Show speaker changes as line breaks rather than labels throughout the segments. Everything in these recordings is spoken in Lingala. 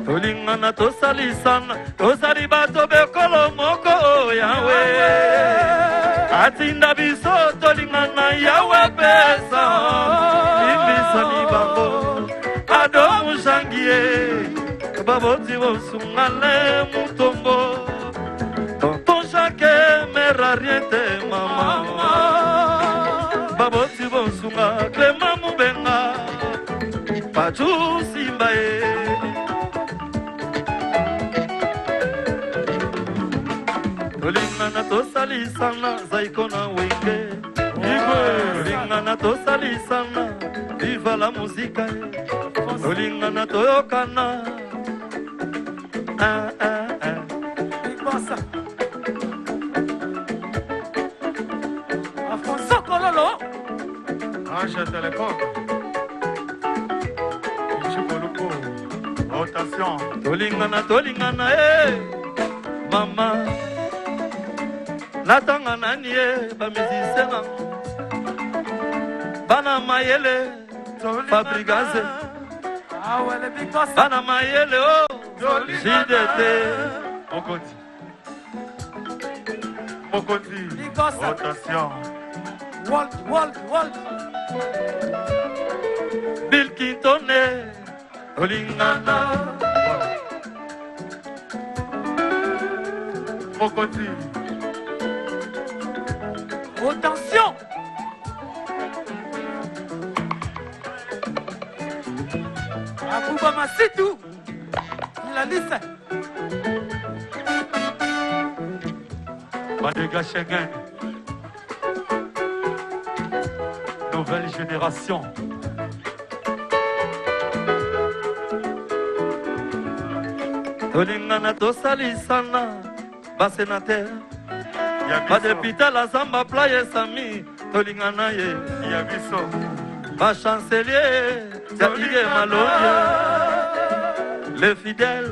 Tolingana to salisana to saribato bekolo moko yawe atinda biso tolingana yawe pesa ibisa libango ado musangie baboti bosungale mutombo tonton chake merariente mama baboti bosunga klema mubenga patu simbae Tolingana to salisana zaikona wenge Tolingana to salisana viva la musica Tolingana to yokana Afonso Kololo
Ange Telecom Chikoluko Rotation
Tolingana Mama Natanga nanie ba musicien bana mayele fabrigaze bana mayele oh JDT
Mokoti Rotation
Walt Bill Clinton Tolingana
Mokoti
Attention! Abouba Massitou, la liste.
Badega Schengen, nouvelle génération.
Tolingana to salisana, ba sénateur. Ba député la Zamba Playa Sami, Tolingana ye.
Yabiso.
Ba chancelier, Yatige Maloya. Les fidèles,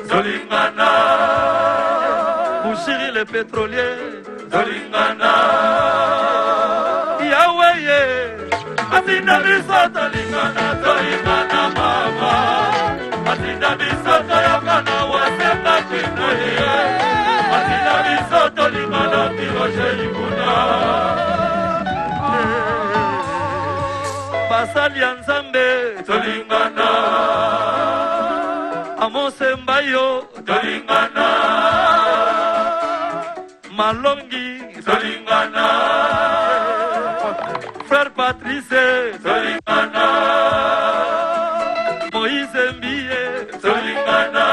Tolingana. Bouchiri les pétroliers, Tolingana. Yahweh, Atinda Biso, Tolingana, Tolingana mama. Atinda Biso, Toyokana, Waseka Chinoye. Atinda Biso, Tolingana, Piroche Yikuna. Basali Nzambe, Tolingana. Amosembayo tolingana, Malongi tolingana, Frère Patrice tolingana, Moïse Mbie tolingana.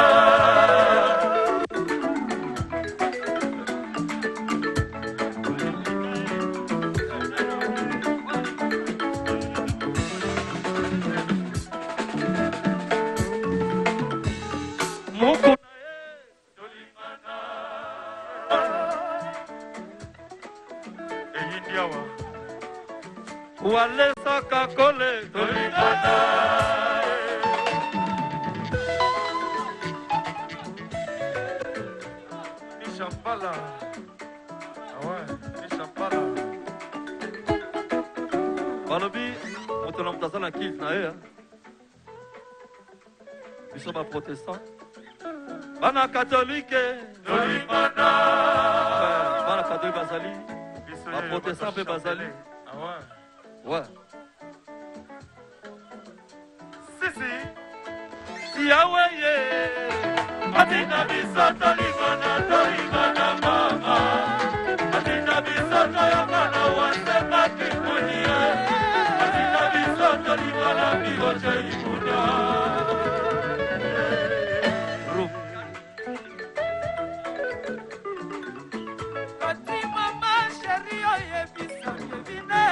Wale saka kole tolingana, Nishambala, Nishambala. Balobi, motona mutazana kiv na ye, biso ba protestant, bana katolike tolingana, bana katolike bazali, ba protestant pe bazali. Ouais. Si Yahweh, Adina bisoto ligona tolingana mama, Adina bisoto yangana wasema kikunia, Adina bisoto ligona bigote ikuna. Kati mama sheri oye bisoto vine.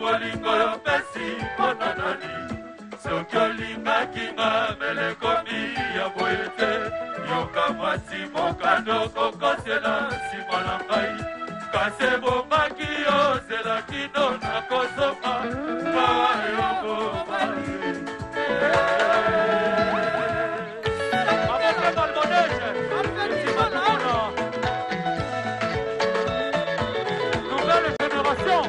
Bolingo yo pesi pona nani soki olingaki nga melekomi ya boyete yoka mwasi mokano kokosela nsima na ngai kasi ebomaki ozela kino na kosoka mawa yokobali nouvelle génération.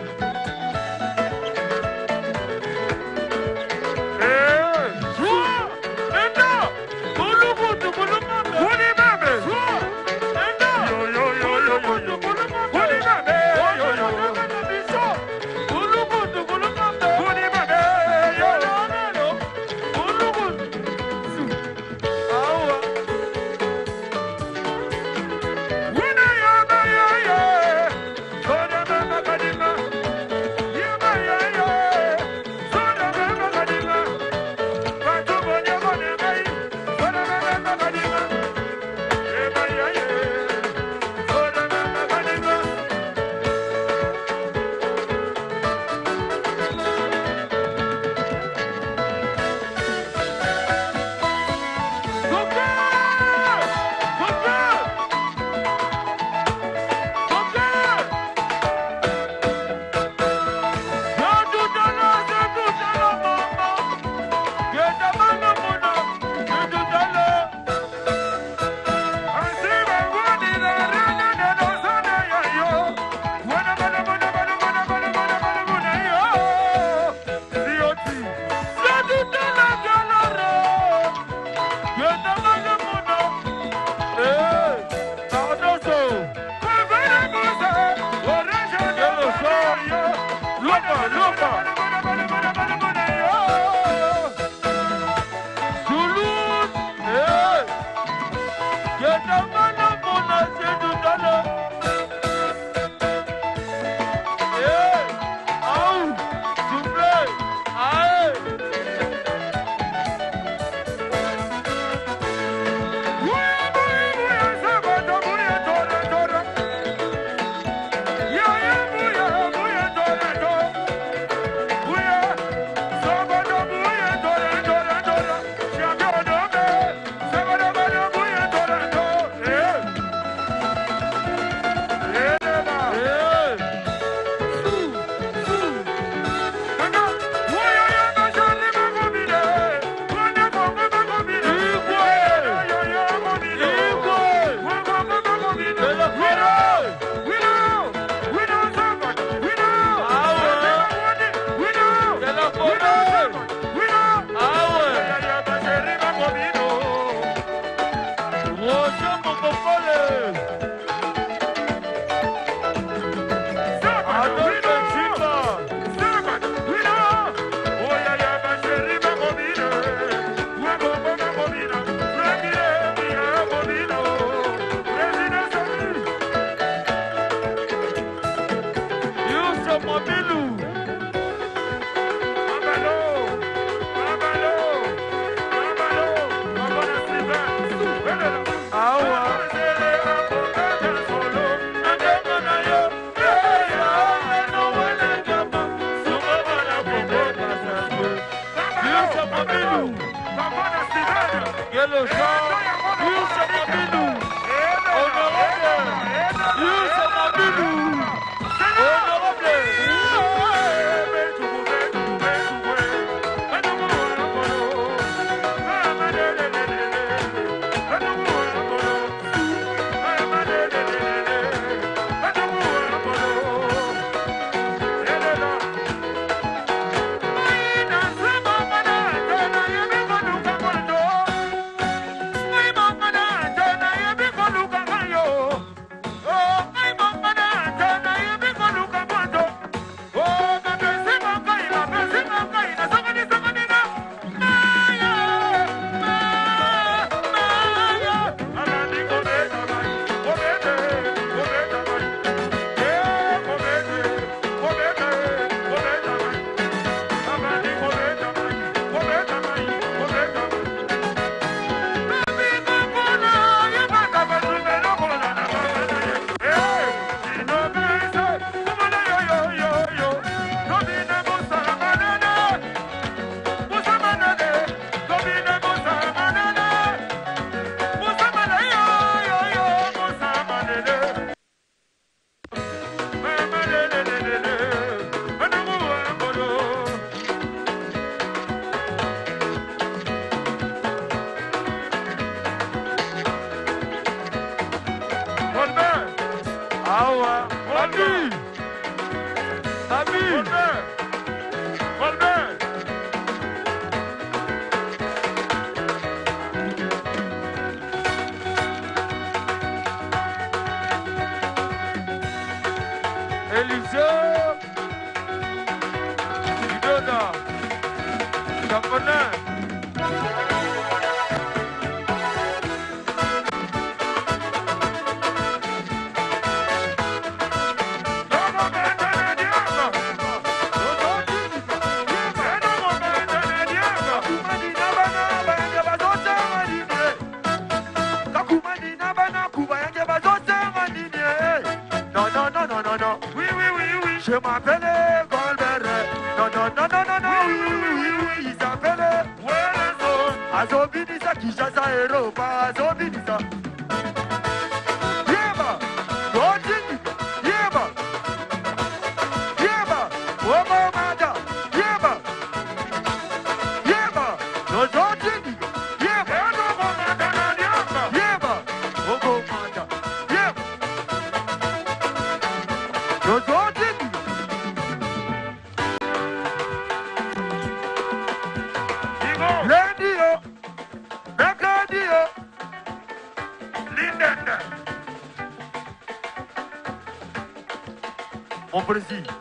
Mon président,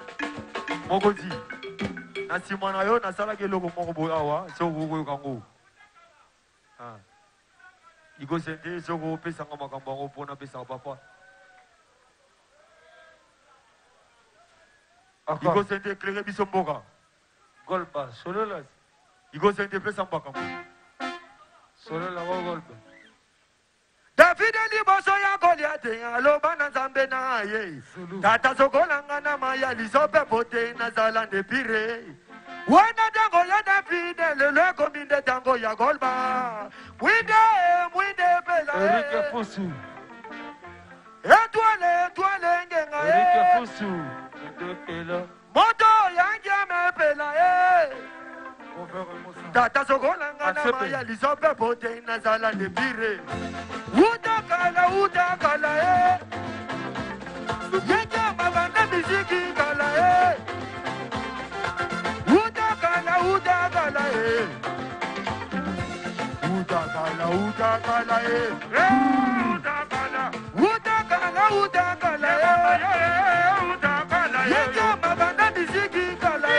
mon godi, na simana yo na sala ke loko moko boya wa so go kango. Ah. Igo sente so go pesa ngama kambango pona pesa papa. Igo sente éclairer biso mboka. Golba solo la. Igo sente pesa mbaka. Solo la golba. David liboso ya Goliath aloba na Nzambe na ye tata sokolanga na maya lisope pote na zala de pire wana dango ya David le kominde dango ya golba mwinde pela Eric Fusu etwale ngenga Eric Fusu de pela moto yangia me pela tata sokolanga na maya lisope pote na zala de pire Utakala Yeka mabanda miziki kala Utakala Utakala Yeka mabanda miziki kala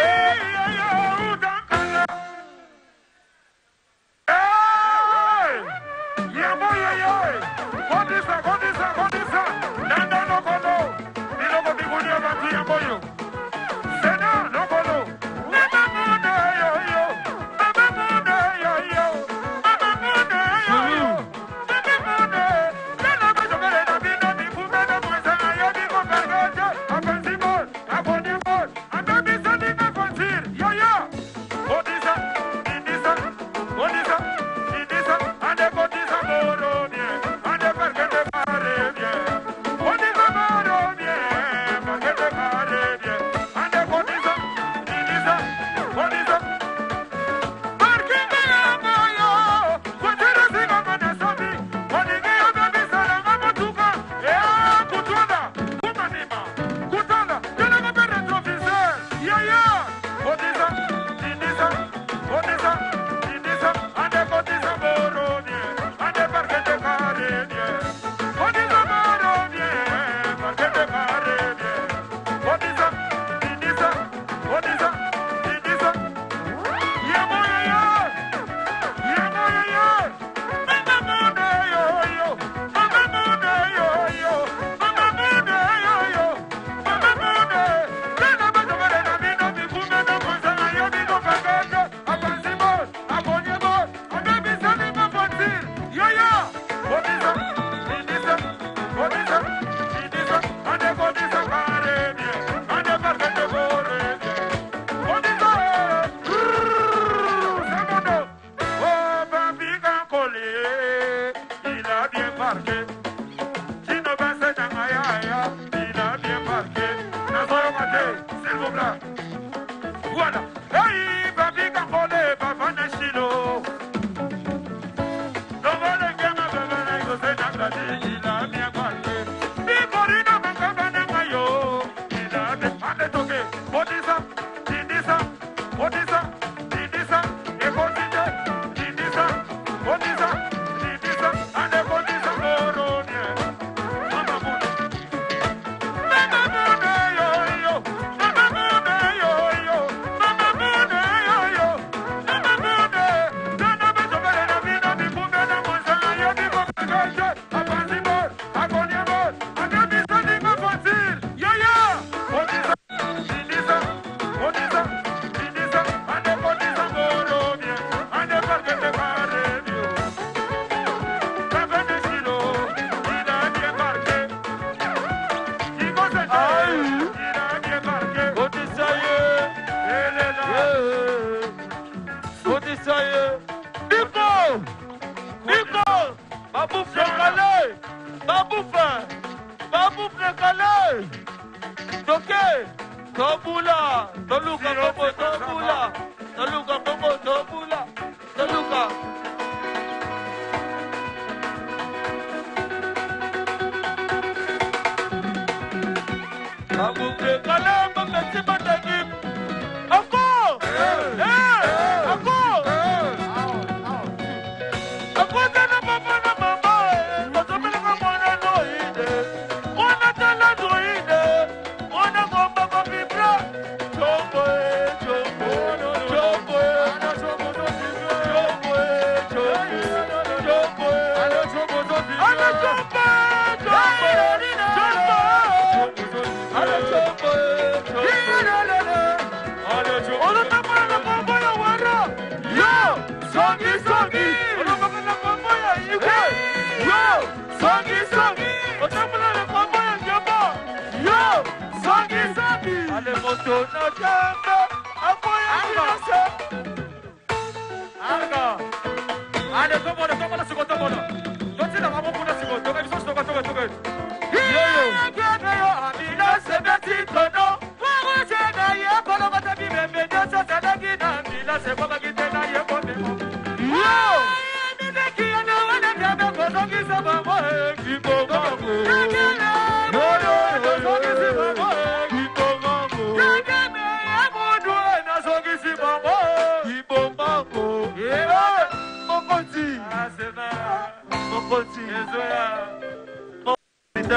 calé. Babouf le calé. Toké. Tobula. Toluka Bobo Tobula. Toluka Bobo Tobula. Toluka. Babouf le calé. Merci Matagim. Encore. Encore.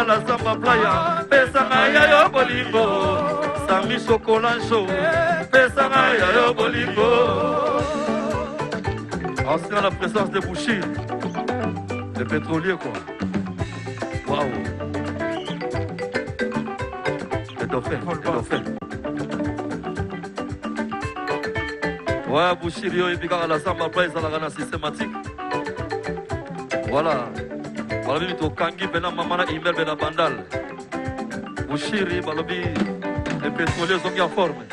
La samba playa, pesanga ya yo bolingo, sami chocolat chaud, pesanga ya yo bolingo. Ancien la présence de Bouchir, les pétroliers quoi. Waouh. Les dauphins. Ouais, Bouchir yo et puis quand la samba playa ça la gana systématique. Voilà. Balobi to kangi bena mamana email bena bandal. Bouchiri balobi les pétroliers sont en forme.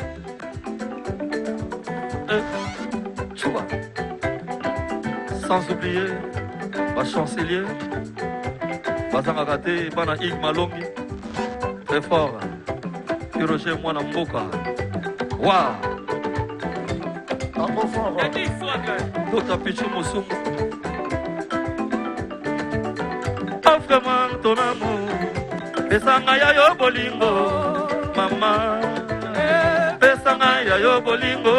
Tu vois. Sans oublier ma chancelier Bazanga Gate bana Ig Malongi très fort. Roger Mwana Mboka. Waouh. Dr. Pichu Moussoum. Offre-moi ton amour, pesanga ya yo bolingo, maman. Pesanga ya yo bolingo,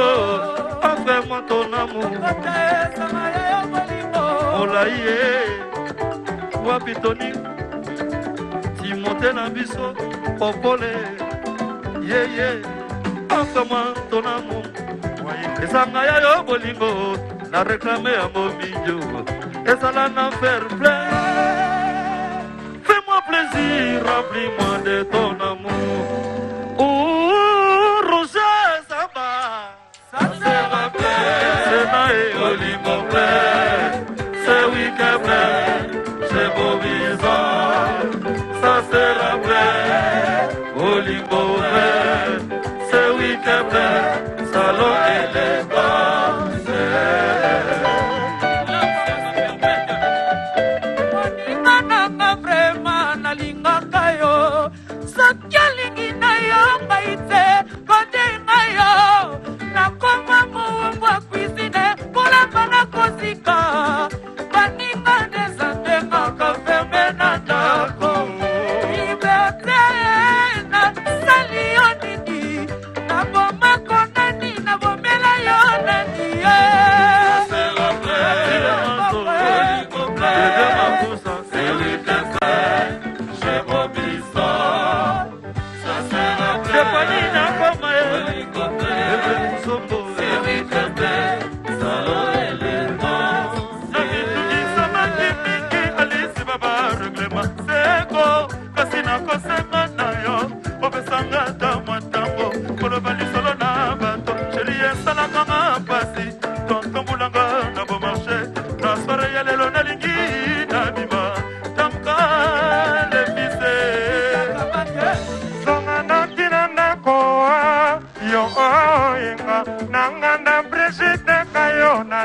offre-moi ton amour. Olaïe, wapitoni, Timothée Nabiso, Popole, yeah, offre-moi ton amour. Pesanga ya yo bolingo, na réclamer à mon milieu, et ça l'a faire plaisir. Plaisir, remplis-moi de ton amour. Oh, Roger Samba, ça sera plein. C'est naïe, Olimbo plein. C'est week-end plein. C'est beau visage. Ça sera plein. Olimbo plein. C'est week-end plein. Salon élégant.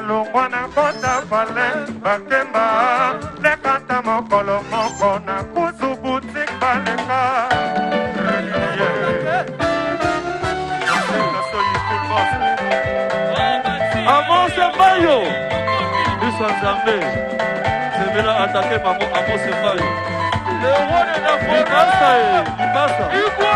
Longwana kota fale bakemba le kanta
mokolo moko na kuzu butik baleka
Amos Mbayo Biso Nzambe Zemela attaqué maman Amos Mbayo Le roi de la forêt Libasa Igwe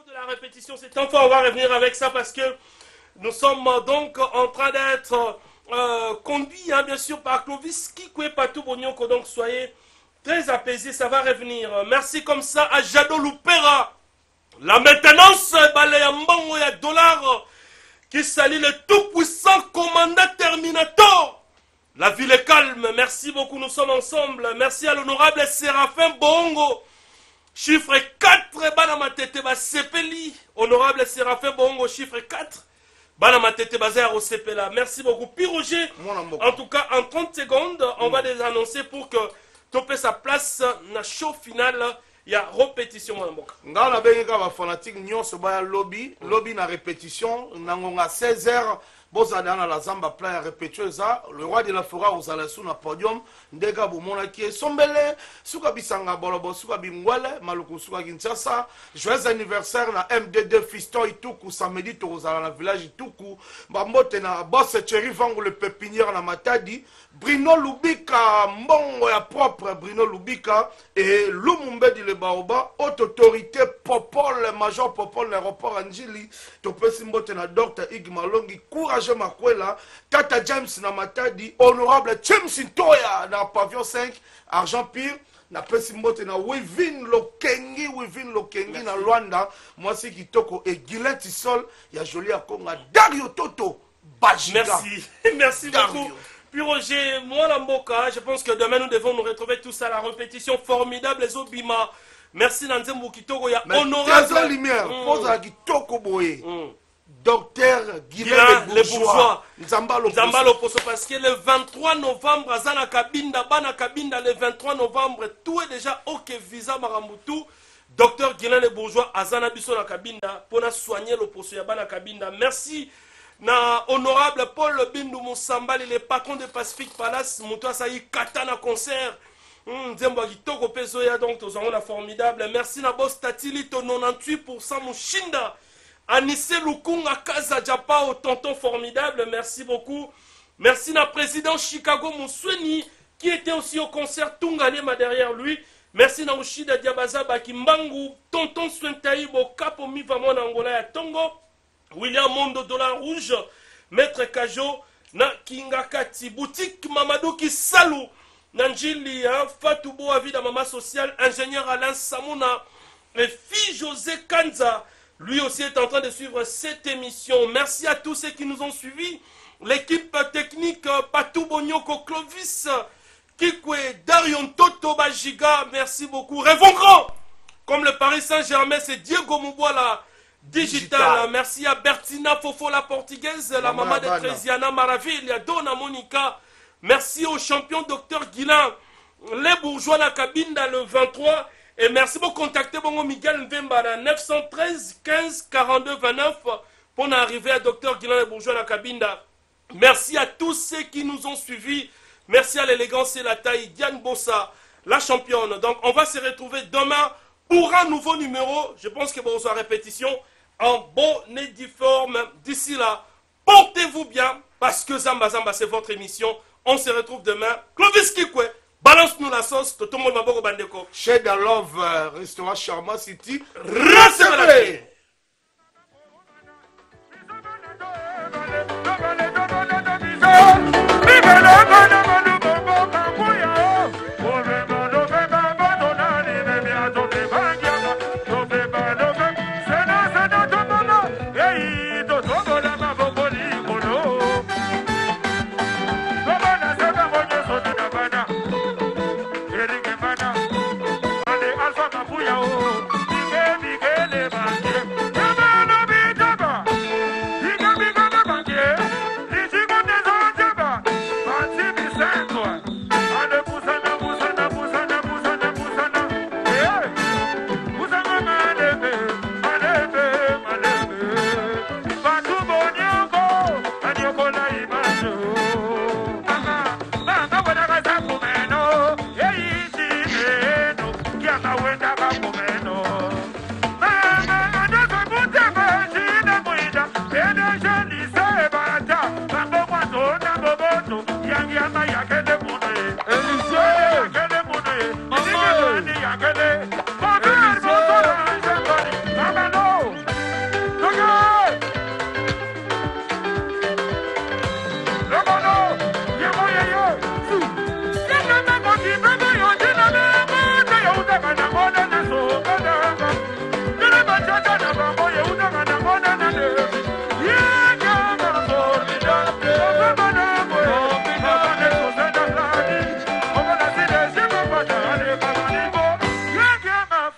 de la répétition, c'est enfin on va revenir avec ça parce que nous sommes donc en train d'être conduits bien sûr par Clovis Kikwe Patou Bonyoko, donc soyez très apaisés, ça va revenir. Merci comme ça à Jado Lupera, la maintenance Balayambongo et dollar qui salue le tout-puissant commandant Terminator. La ville est calme, merci beaucoup, nous sommes ensemble. Merci à l'honorable Séraphin Bongo. Chiffre 4, Banama Tete Sepeli. Honorable Séraphin Bongo, chiffre 4. Banama Tete Bazar au Sepela. Merci beaucoup. Puis Roger, en tout cas, en 30 secondes, on va les annoncer pour que topé sa place na show final. Il y a répétition.
Dans la Benga, fanatique, nous sommes lobby na répétition. Nous avons 16h. Bozadana la zamba plein répétueux ça le roi de la forêt aux alassous na podium ndega bomona qui est sombele suka bisanga bolobo suka bingwale maluku suka Kinshasa. Joyeux anniversaire na MD2 fiston Ituku samedi tozala na village Ituku bambote na boss Thierry Vango le pépinière na Matadi Bruno Lubika mbongo ya propre Bruno Lubika et Lumumbe di le Baoba haute autorité Popol major Popol l'aéroport Anjili topesi mbote na Dr Igmalongi courage Makwela, Tata James na Matadi, honorable James Ntoya na pavillon 5, argent pire, na Pesimbote na Wivin Lokengi na Luanda, moi c'est Kitoko et Guylain Tissol, il y a joli à Konga, Dario Toto, Bajiga.
Merci, merci beaucoup. Puis Roger, moi Lamboka, je pense que demain nous devons nous retrouver tous à la répétition formidable, les Obima. Merci Nanzembo Kitoko, il y a honorable.
Mais lumière, pose à Kitoko Boye. Docteur Guylain les bourgeois.
Nzambalo Poso parce que le 23 novembre, Azana Kabinda, Bana Kabinda, le 23 novembre, tout est déjà OK, visa Marambutu. Docteur Guylain les bourgeois, Azana Bissona Kabinda, pour soigner le Poso Yabana Kabinda. Merci. Na honorable Paul Bindu Moussambal, le patron de Pacific Palace, Moutoua Saï Katana concert. Nzembo Kitoko Pesoya, donc, nous avons la formidable. Merci Nabos Tatili, 98% Mouchinda. Anissé Lukunga Kaza Japao, tonton formidable, merci beaucoup. Merci na président Chicago Mousweni, qui était aussi au concert Tungalema derrière lui. Merci na Ushida Diabaza Bakimbangu, tonton Swentaïbo, Capo Mivamon Angola ya Tongo. William Mondo Dollar Rouge, Maître Kajo, na Kingakati, boutique Mamadou Kisalou, Nanjili, Fatou Boavida Mama Social, ingénieur Alain Samouna, et fille José Kanza. Lui aussi est en train de suivre cette émission. Merci à tous ceux qui nous ont suivis. L'équipe technique, Patou Bonyoko, Clovis, Kikwe, Darion Toto Bajiga, merci beaucoup. Rêvons grand. Comme le Paris Saint-Germain, c'est Diego Mouboala, Digital. Merci à Bertina Fofo, la portugaise, la maman de Trésiana Maravilla, Donna Monica. Merci au champion Docteur Guilain, les bourgeois la cabine dans le 23. Et merci pour contacter Bongo Miguel Mvemba 913 15 42 29 pour arriver à Docteur Guilain les bourgeois la cabine. Merci à tous ceux qui nous ont suivis. Merci à l'élégance et la taille. Diane Bossa, la championne. Donc on va se retrouver demain pour un nouveau numéro. Je pense que vous aurez répétition en bonne et due forme. D'ici là, portez-vous bien parce que Zamba Zamba c'est votre émission. On se retrouve demain. Clovis Kikwe, balance-nous la sauce. Tout le monde maboko bandeko.
Chez The Love, restaurant Sharma City.
Recevez-la.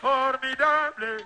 Formidable.